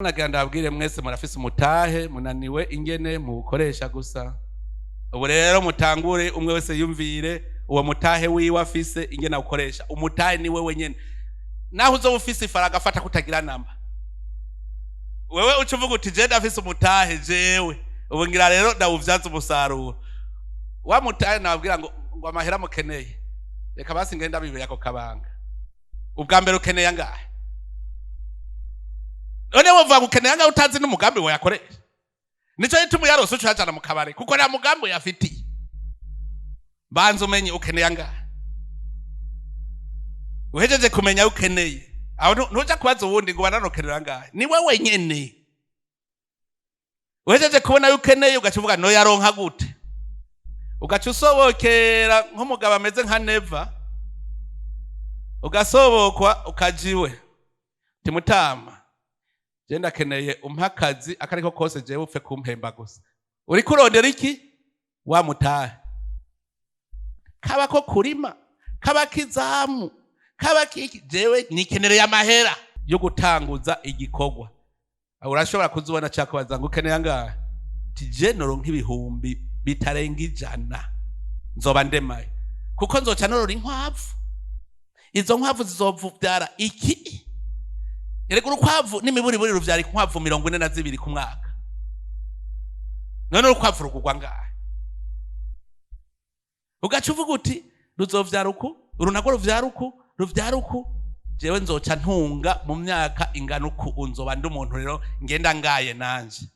nagira ndabwire mwese murafise umutahe munaniwe ingene muwukoresha gusa. Ubu rero mutangure umwe wese yumvire uwo mutahe wiwe afise ingene awukoresha. Umutahe ni wewe nyene. Naho uzoba ufise ifaranga afata kutagira namba. Wewe ucuvuga uti je ndafise umutahe jewe. Ubu ngira rero ndawuvyaza umusaruro. Wa mutahe nababwira ngo amahera mukeneye. Reka basi ngenda bibe yako kabanga. Ubwa mbere ukeneye angahe? None wovuga ukeneye angahe utazi n'umugambi wo yakoresha? Nico gituma yarose ucajana mu kabare kuko nta mugambi yafitiye. Banza umenye ukeneye angahe. Uhejeje kumenya ukeneye. Aho ntuja kubaza uwundi ngo bananokenera angahe. Ni wewe nyene. Uhejeje kubona ukeneye ugacuvuga no yaronka gute. Ugaca usobokera nk'umugabo ameze nka Neva. Ugasobokwa ukajiwe. Timutama. Je ndakeneye umpakazi akariko kose jewe upfe kumpemba gusa. Uri kurondera iki? Wa mutahe. Kaba ko kurima, kaba kizamu, kaba kiki jewe nikenereye amahera yo gutanguza igikorwa. Urashobora kuzubona cyakubaza ngo ukeneye angahe? Tije noronka ibihumbi bitarenga 100. Nzoba ndemaye. Kuko nzoca norora inkwavu. Izo nkwavu zizovubyara iki? Erega urukwavu n'imiburi buri ruvyara inkwavu 42 ku mwaka. None urukwavu rugugwa ngahe? Ugaca uvuga uti ruzovyara uku, urunago ruvyara uku, jewe nzoca ntunga mu myaka ingana uku, unzoba ndi umuntu rero ngenda ngaye nanje.